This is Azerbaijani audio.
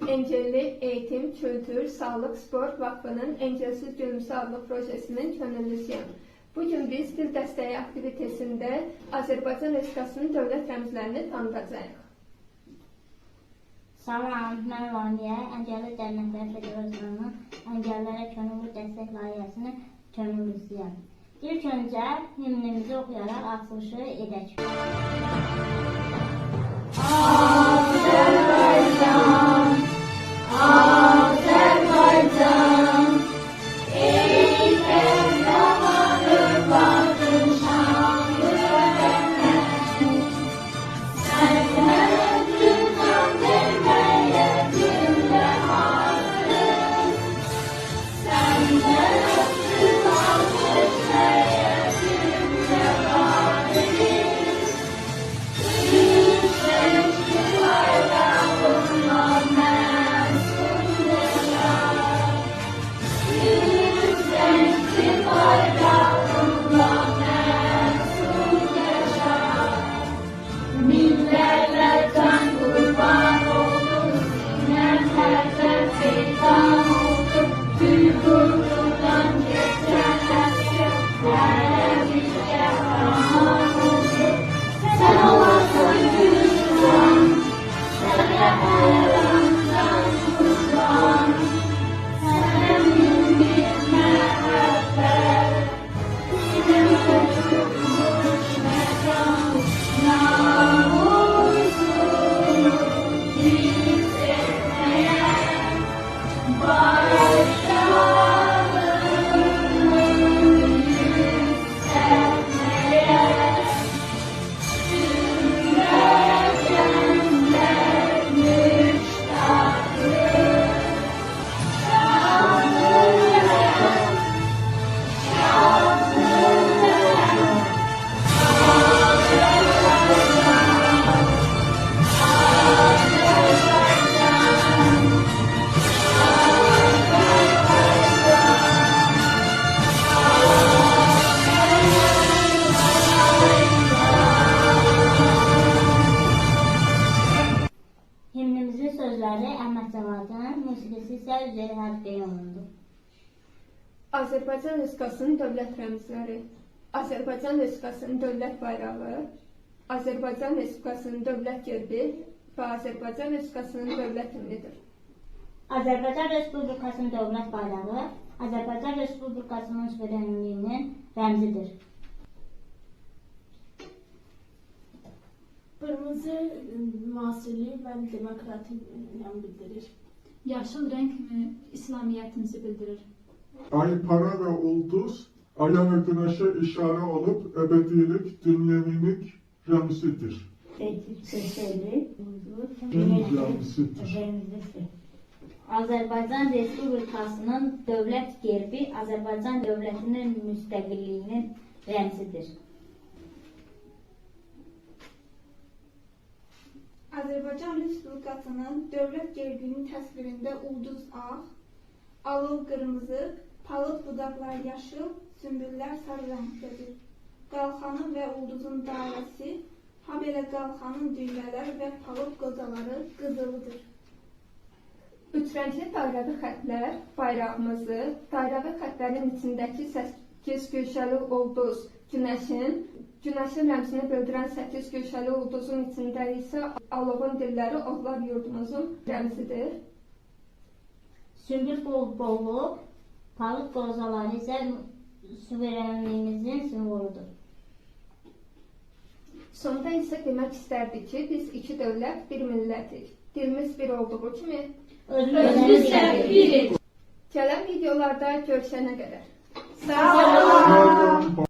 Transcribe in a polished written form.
Engelli Eğitim, Kültür, Sağlık, Sport Vakfının Engelsiz Gülümse adlı projesinin könüllüsüyəm. Bugün biz dil dəstəyi aktivitesində Azərbaycan Respublikasının dövlət rəmzlərini tanıdacağıq. Salam, mən Vaniyə, Əngəlli Dərnəklər Federasiyonunun Əngəllərə Könüllü Dəstək Layihəsinin könüllüsüyəm. İlk öncə himnimizi oxuyaraq açılışı edək. Himnimizin sözləri Əhməd Cavadın, musiqisi isə Üzeyir Hacıbəyovundur. Azərbaycan Respublikasının dövlət rəmzləri, Azərbaycan Respublikasının dövlət bayrağı, Azərbaycan Respublikasının dövlət gerbi və Azərbaycan Respublikasının dövlət himnidir. Azərbaycan Respublikasının dövlət bayrağı Azərbaycan Respublikasının suverenliyinin rəmzidir. Qırmızı müasirlik və demokratiyanı bildirir. Yaşıl renk İslamiyetimizi bildirir. Ay, para ve ulduz, aya ve güneşe işare olup ebedilik, dünyevilik remzidir. Remzidir. Azərbaycan Respublikasının dövlət gerbi Azərbaycan dövlətinin müstəqilliyinin rəmzidir. Azərbaycan Respublikasının dövlət gerbinin təsvirində ulduz ağ, alov qırmızı, palıd budaqlar yaşıl, sümbüllər sarı rəngdədir. Qalxanın və ulduzun dairəsi, habelə qalxanın düymələri və palıd qozaları qızılıdır. Üç rəngli dairəvi xətlər bayrağımızı, dairəvi xətlərin içindəki 8 güşəli ulduz Günəşin rəmzini bildirən 8 güşəli ulduzun içində isə alovun dilləri odlar yurdumuzun rəmzidir. Sümbül bolluq, palıd qozaları isə suverenliyimizin simvoludur. Sonda isə demək istərdik ki, biz iki dövlət, bir millətik. Dilimiz bir olduğu kimi Özümüz Gələn videolarda görüşənə qədər. Sağ olun.